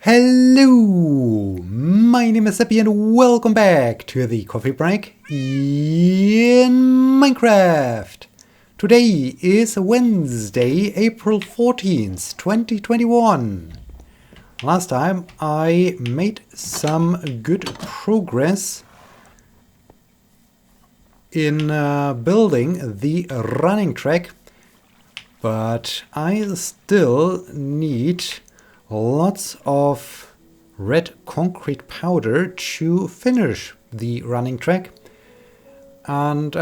Hello, my name is Sebbi and welcome back to the coffee break in Minecraft. Today is Wednesday, April 14th, 2021. Last time I made some good progress in building the running track, but I still need lots of red concrete powder to finish the running track. And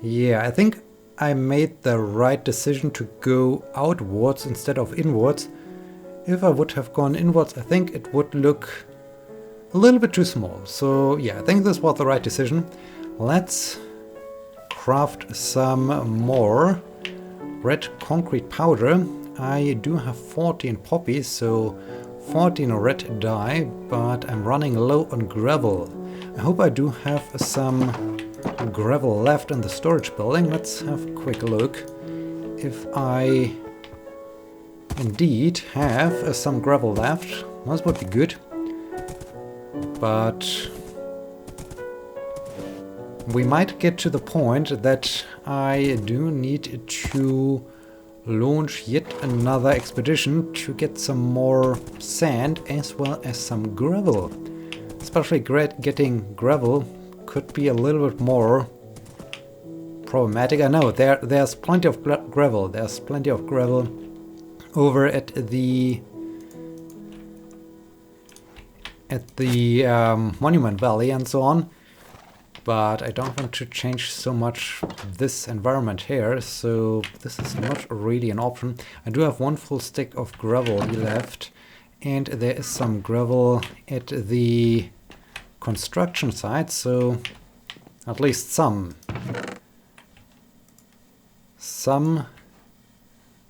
yeah, I think I made the right decision to go outwards instead of inwards. If I would have gone inwards, I think it would look a little bit too small. So yeah, I think this was the right decision. Let's craft some more red concrete powder. I do have 14 poppies, so 14 red dye, but I'm running low on gravel. I hope I do have some gravel left in the storage building. Let's have a quick look if I indeed have some gravel left. This would be good, but we might get to the point that I do need to launch yet another expedition to get some more sand as well as some gravel. Especially getting gravel could be a little bit more problematic. I know there's plenty of gravel. There's plenty of gravel over at the Monument Valley and so on. But I don't want to change so much this environment here, so this is not really an option. I do have one full stick of gravel left, and there is some gravel at the construction site, so at least some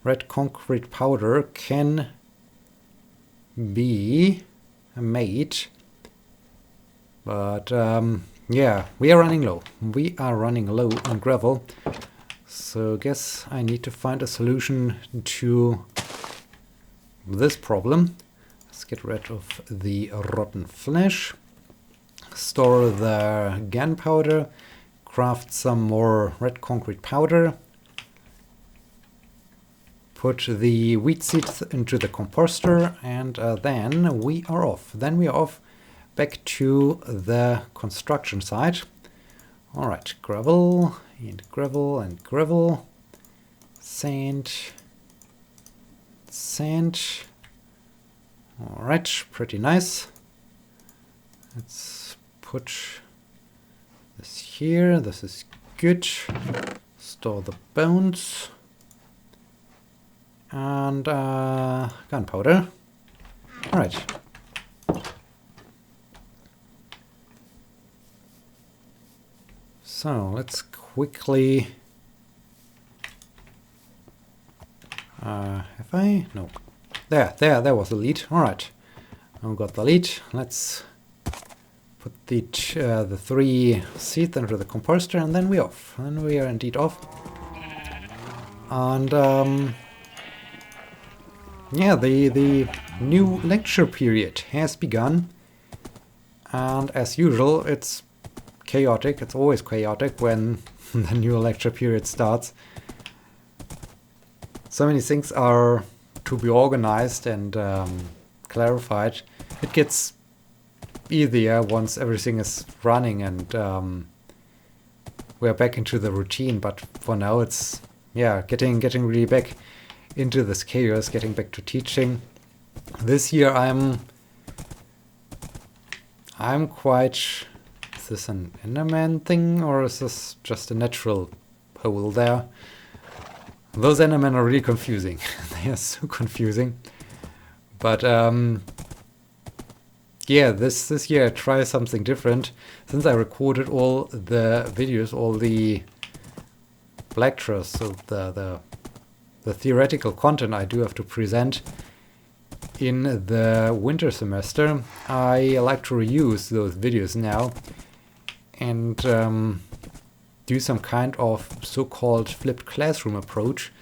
red concrete powder can be made. But yeah, we are running low. We are running low on gravel. So guess I need to find a solution to this problem. Let's get rid of the rotten flesh. Store the gunpowder. Craft some more red concrete powder. Put the wheat seeds into the composter, and then we are off. Back to the construction site. Alright, gravel and gravel and gravel. Sand. Alright, pretty nice. Let's put this here. This is good. Store the bones. And gunpowder. Alright. So let's quickly. Have I? No. There was the lead. All right, I've got the lead. Let's put the 3 seeds into the composter, and then we're off. And we are indeed off. And yeah, the new lecture period has begun, and as usual, it's chaotic. It's always chaotic when the new lecture period starts. So many things are to be organized and clarified. It gets easier once everything is running and we're back into the routine. But for now, it's getting really back into this chaos, getting back to teaching. This year, I'm quite. Is this an Enderman thing, or is this just a natural hole there? Those Endermen are really confusing. They are so confusing. But yeah, this year I try something different. Since I recorded all the videos, all the lectures, so the theoretical content I do have to present in the winter semester, I like to reuse those videos now and do some kind of so-called flipped classroom approach,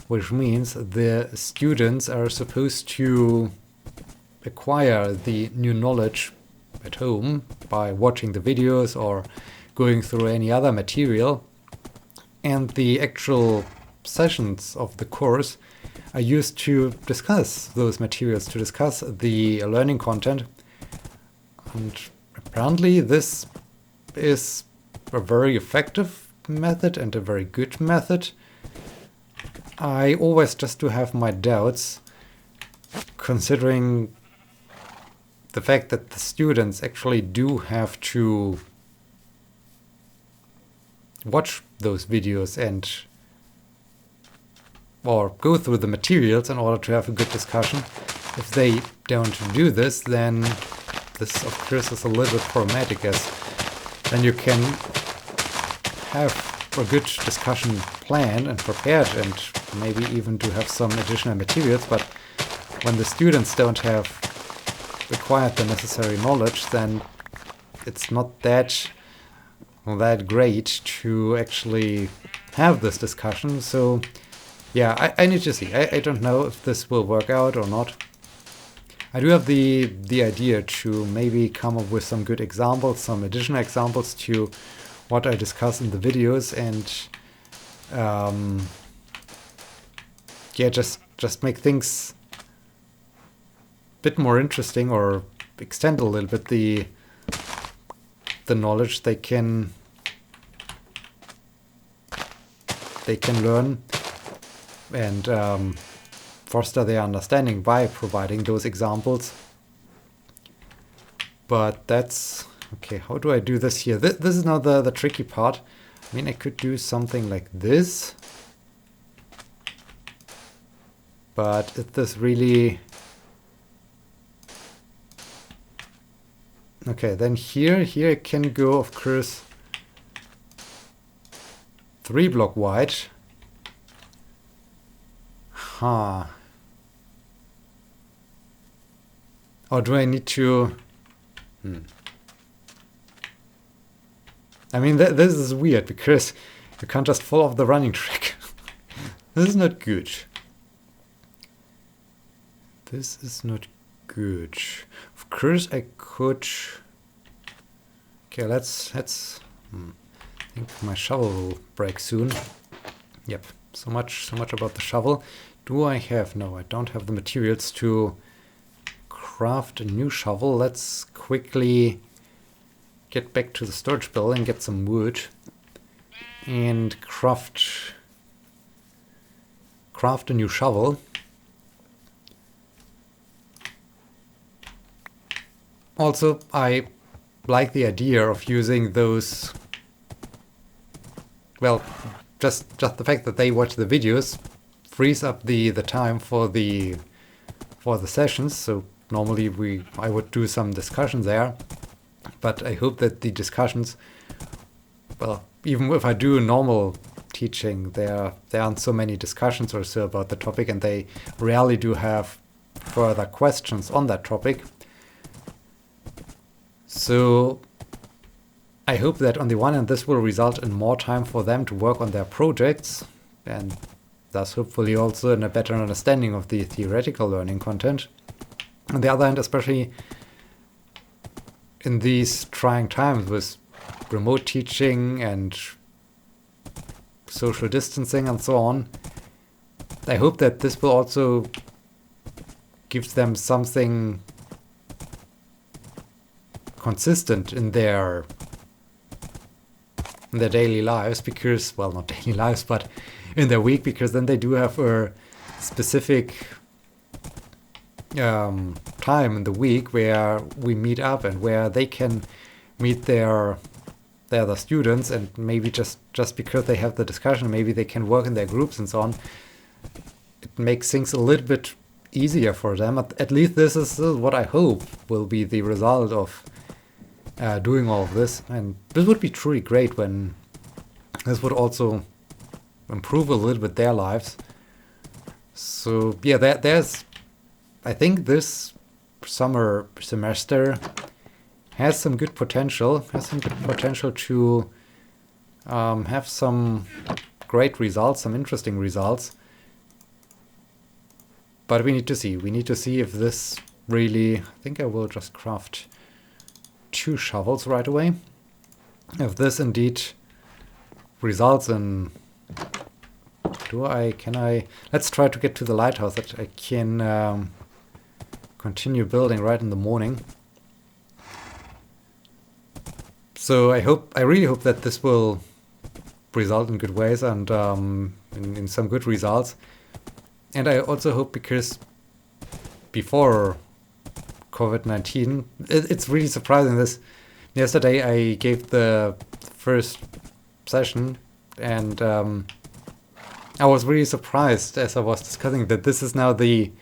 which means the students are supposed to acquire the new knowledge at home by watching the videos or going through any other material, and the actual sessions of the course are used to discuss those materials, to discuss the learning content. And apparently this is a very effective method and a very good method. I always just do have my doubts, considering the fact that the students actually do have to watch those videos and or go through the materials in order to have a good discussion. If they don't do this, then this of course is a little bit problematic, as then you can have a good discussion planned and prepared and maybe even to have some additional materials, but when the students don't have acquired the necessary knowledge, then it's not that great to actually have this discussion. So yeah, I need to see. I don't know if this will work out or not. I do have the idea to maybe come up with some good examples, some additional examples to what I discuss in the videos, and yeah, just make things a bit more interesting, or extend a little bit the knowledge they can learn, and foster their understanding by providing those examples. But that's okay. How do I do this here? This is now the tricky part. I mean, I could do something like this, but is this really okay? Then here I can go, of course, 3 block wide. Huh. Or do I need to... I mean, this is weird, because you can't just fall off the running track. This is not good. This is not good. Of course, I could... Okay, let's... I think my shovel will break soon. Yep, so much about the shovel. Do I have... No, I don't have the materials to craft a new shovel. Let's quickly get back to the storage building, get some wood, and craft a new shovel. Also, I like the idea of using those... Well, just the fact that they watch the videos frees up the time for the sessions. So normally I would do some discussion there, but I hope that the discussions, well, even if I do normal teaching, there aren't so many discussions or so about the topic, and they rarely do have further questions on that topic. So I hope that on the one hand this will result in more time for them to work on their projects, and thus hopefully also in a better understanding of the theoretical learning content. On the other hand, especially in these trying times with remote teaching and social distancing and so on, I hope that this will also give them something consistent in their daily lives, because, well, not daily lives, but in their week, because then they do have a specific time in the week where we meet up and where they can meet their other students, and maybe just because they have the discussion, maybe they can work in their groups and so on. It makes things a little bit easier for them. At least this is what I hope will be the result of doing all of this, and this would be truly great when this would also improve a little bit their lives. So yeah, there's, I think this summer semester has some good potential, to have some great results, some interesting results. But we need to see. We need to see if this really... I think I will just craft 2 shovels right away. If this indeed results in... Can I... Let's try to get to the lighthouse that I can continue building right in the morning. So I really hope that this will result in good ways and in some good results. And I also hope, because before COVID-19, it's really surprising this. Yesterday I gave the first session, and I was really surprised as I was discussing that this is now the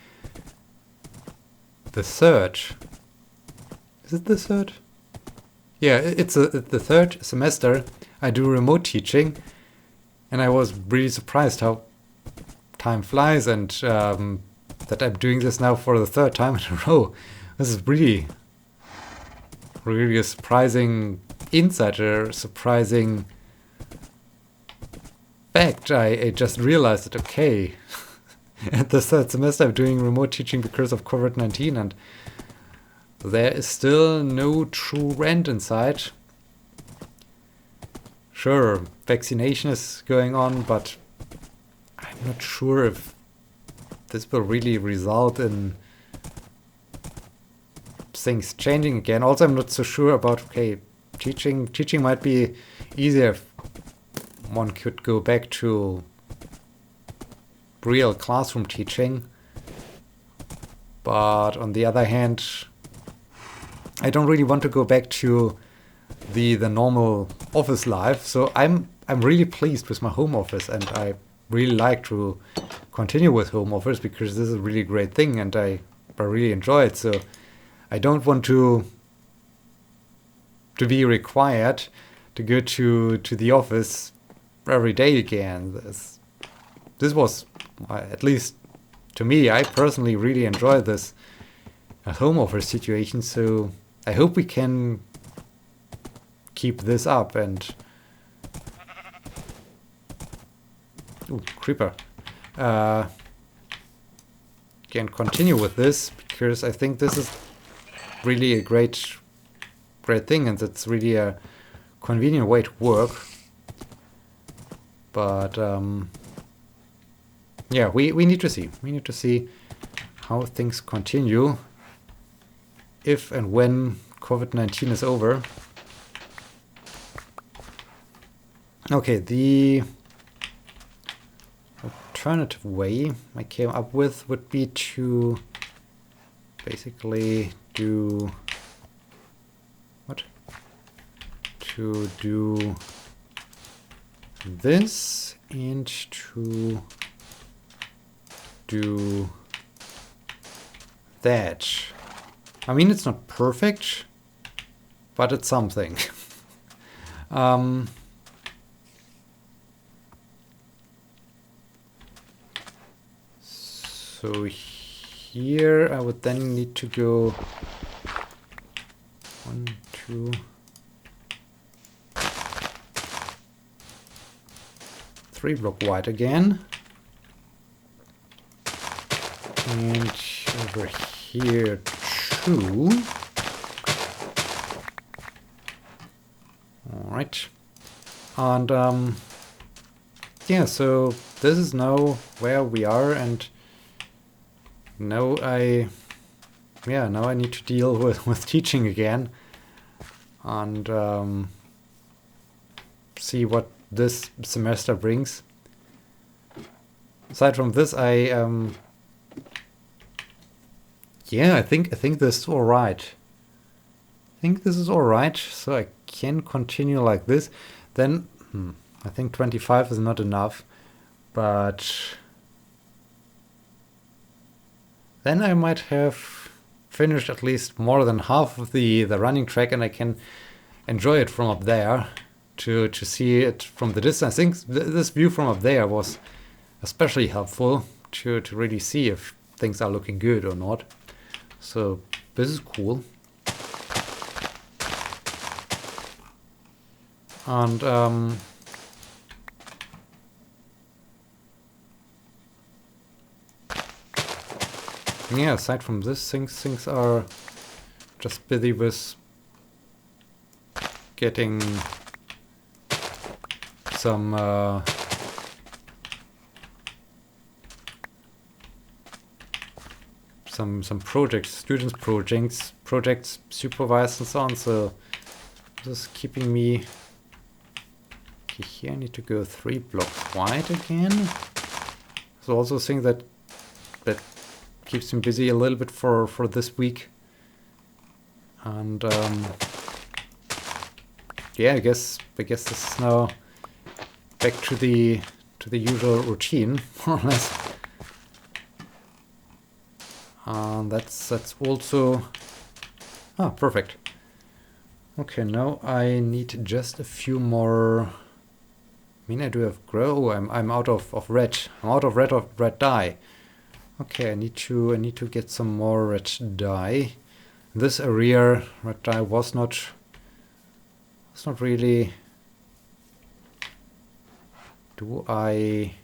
third. Is it the third? Yeah, it's the third semester I do remote teaching, and I was really surprised how time flies, and that I'm doing this now for the 3rd time in a row. This is really a surprising insight, a surprising fact. I just realized that, okay, at the 3rd semester I'm doing remote teaching because of COVID-19, and there is still no true end in sight. Sure, vaccination is going on, but I'm not sure if this will really result in things changing again. Also, I'm not so sure about, okay, teaching might be easier if one could go back to real classroom teaching. But on the other hand, I don't really want to go back to the normal office life. So I'm really pleased with my home office, and I really like to continue with home office because this is a really great thing, and I really enjoy it. So I don't want to be required to go to the office every day again. This was, at least to me, I personally really enjoy this home office situation. So I hope we can keep this up and... Ooh, creeper. Can continue with this, because I think this is really a great thing, and it's really a convenient way to work. But yeah, we need to see. We need to see how things continue if and when COVID-19 is over. Okay, the alternative way I came up with would be to basically do what? To do this and to do that. I mean, it's not perfect, but it's something. So here I would then need to go 1, 2, 3 block wide again. And over here 2. Alright. And yeah, so this is now where we are, and now I need to deal with teaching again, and see what this semester brings. Aside from this, I think this is all right. I think this is all right, so I can continue like this. Then I think 25 is not enough, but then I might have finished at least more than half of the running track, and I can enjoy it from up there to see it from the distance. I think this view from up there was especially helpful to really see if things are looking good or not. So this is cool. And Yeah, aside from this, things are just busy with getting some projects, projects supervised and so on. So this is keeping me. Okay, here I need to go 3 blocks wide again. So also a thing that keeps me busy a little bit for this week. And yeah, I guess this is now back to the usual routine, more or less. That's also perfect. Okay, now I need just a few more. I mean, I do have grow. I'm out of red. I'm out of red dye. Okay, I need to get some more red dye. This area red dye was not really. Do I?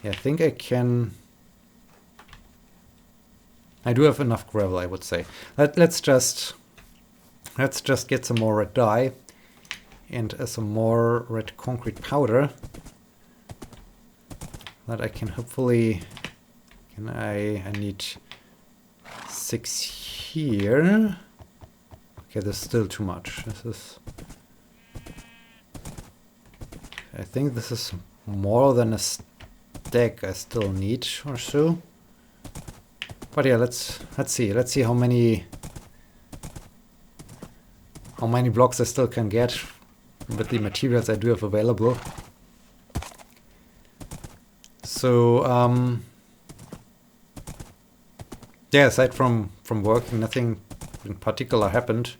Yeah, I think I can. I do have enough gravel, I would say. Let's just get some more red dye and some more red concrete powder that I can hopefully. I need 6 here. Okay, there's still too much. I think this is more than a stack I still need or so. But yeah, let's see how many blocks I still can get with the materials I do have available. So yeah, aside from working, nothing in particular happened.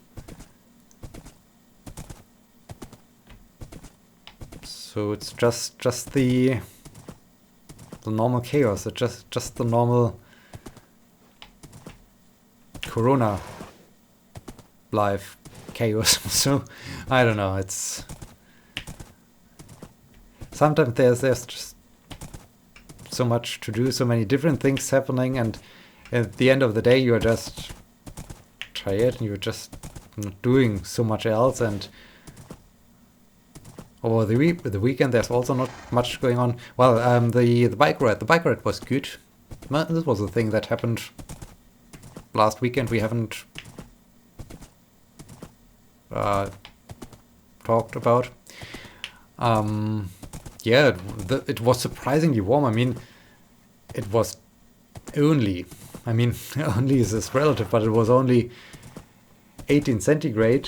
So it's just the normal chaos. It's just the normal Corona life chaos. So I don't know. It's sometimes there's just so much to do, so many different things happening, and at the end of the day, you're just tired and you're just not doing so much else. And over the weekend, there's also not much going on. Well, the bike ride was good. This was a thing that happened last weekend. We haven't talked about. Yeah, it was surprisingly warm. I mean, it was only. I mean, only is this relative, but it was only 18 centigrade.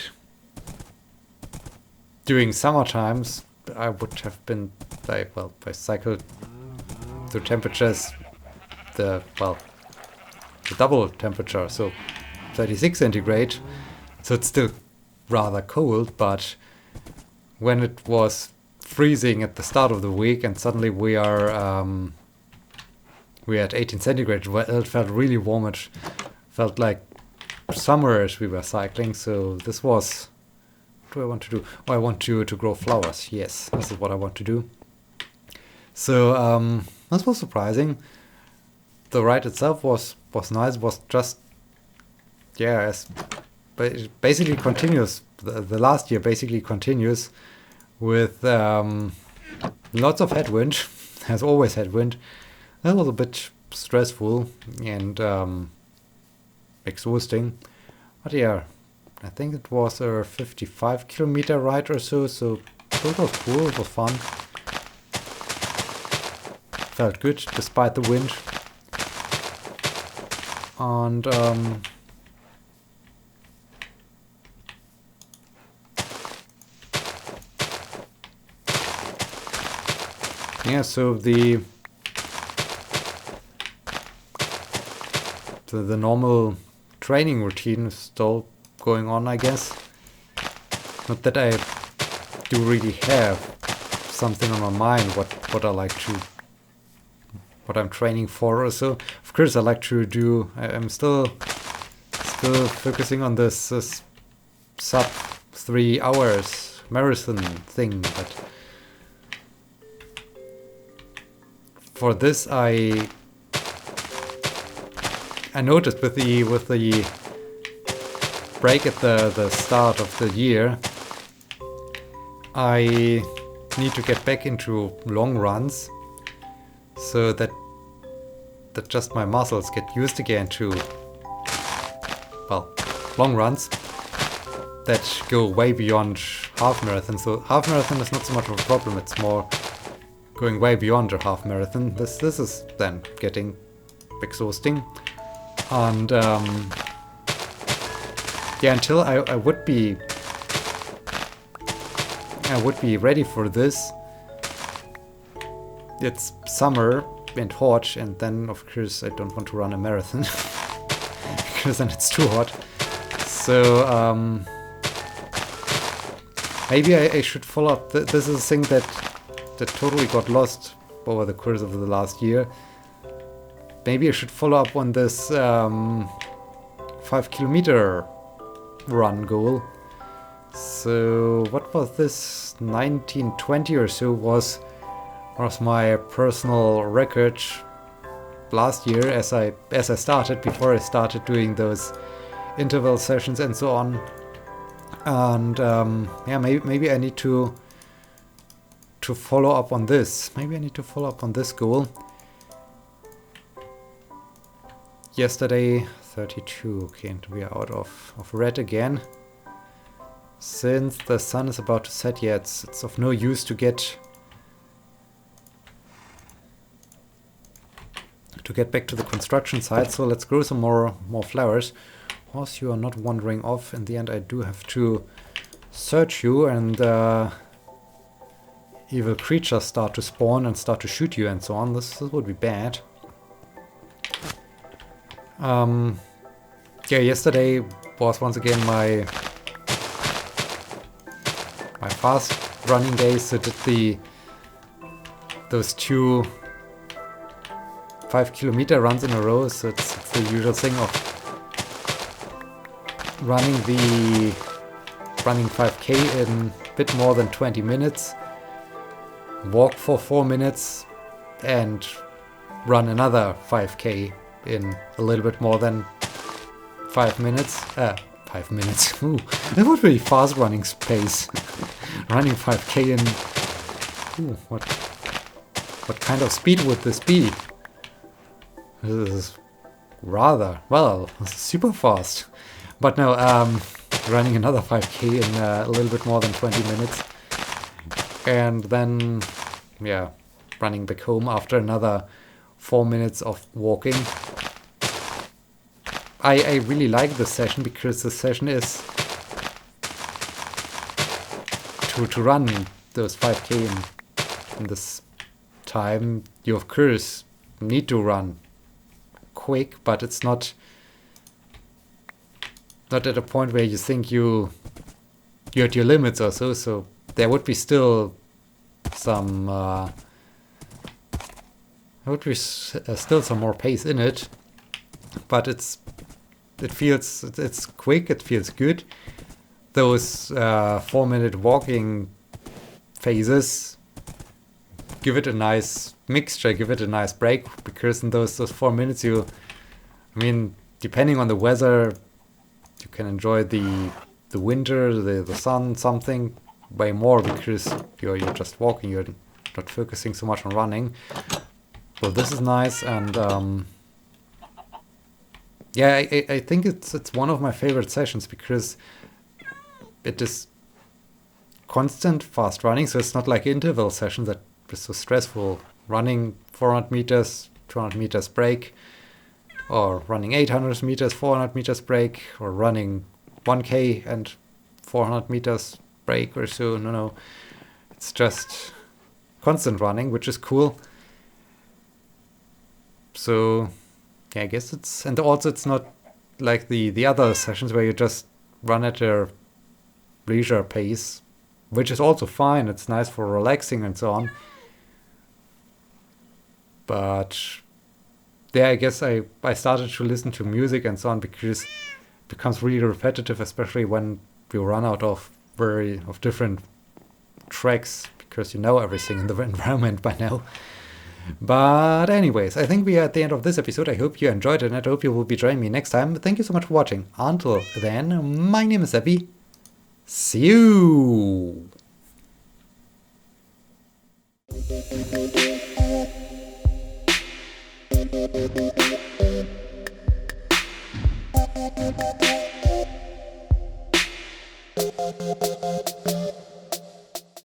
During summer times, I would have been like, well, I cycled the temperatures, the double temperature, so 36 centigrade. So it's still rather cold, but when it was freezing at the start of the week and suddenly we are at 18 centigrade, it felt really warm. It felt like summer as we were cycling. So this was. What do I want to do? Oh, I want to grow flowers. Yes, this is what I want to do. So this was surprising. The ride itself was nice. Was just but it basically continues. The last year basically continues with lots of headwind. Has always headwind. That was a bit stressful and exhausting. But yeah, I think it was a 55-kilometer ride or so. So it was cool. It was fun. Felt good despite the wind. And yeah, so the normal training routine is still going on, I guess. Not that I do really have something on my mind what I like to, what I'm training for or so. Of course I like to do, I'm still focusing on this sub 3 hours marathon thing, but for this I noticed with the break at the start of the year, I need to get back into long runs so that just my muscles get used again to, well, long runs that go way beyond half marathon. So half marathon is not so much of a problem, it's more going way beyond a half marathon. This is then getting exhausting. And yeah, until I would be ready for this, it's summer and hot, and then of course I don't want to run a marathon because then it's too hot. So maybe I should follow up. This is a thing that totally got lost over the course of the last year. Maybe I should follow up on this 5 kilometer run goal. So what was this? 1920 or so was my personal record last year as I started, before I started doing those interval sessions and so on. And yeah, maybe I need to follow up on this. Maybe I need to follow up on this goal. Yesterday 32. Okay, and we are out of red again. Since the sun is about to set, yeah, it's of no use to get back to the construction site. So let's grow some more flowers. Horse, you are not wandering off. In the end, I do have to search you, and evil creatures start to spawn and start to shoot you and so on. This would be bad. Yeah, yesterday was once again my fast running day, so did those 2 5 kilometer runs in a row. So it's the usual thing of running 5k in a bit more than 20 minutes, walk for 4 minutes, and run another 5k in a little bit more than 5 minutes. 5 minutes. Ooh, that would be fast running pace. Running 5k in. Ooh, what kind of speed would this be? This is rather, well, super fast. But no, running another 5k in a little bit more than 20 minutes. And then, yeah, running back home after another 4 minutes of walking. I really like this session because the session is to run those 5k in this time. You of course need to run quick, but it's not at a point where you think you're at your limits or so. So there would be still some still some more pace in it, but it's quick, it feels good. Those 4-minute walking phases give it a nice mixture, give it a nice break, because in those 4 minutes depending on the weather, you can enjoy the winter, the sun, something way more, because you're just walking, you're not focusing so much on running. So this is nice, and yeah, I think it's one of my favorite sessions because it is constant fast running, so it's not like interval session that is so stressful. Running 400 meters, 200 meters break, or running 800 meters, 400 meters break, or running 1k and 400 meters break or so. No, it's just constant running, which is cool. So yeah, I guess it's not like the other sessions where you just run at a leisure pace, which is also fine. It's nice for relaxing and so on. But yeah, I guess I started to listen to music and so on because it becomes really repetitive, especially when you run out of different tracks, because you know everything in the environment by now. But anyways, I think we are at the end of this episode. I hope you enjoyed it, and I hope you will be joining me next time. Thank you so much for watching. Until then, my name is Sebbi. See you!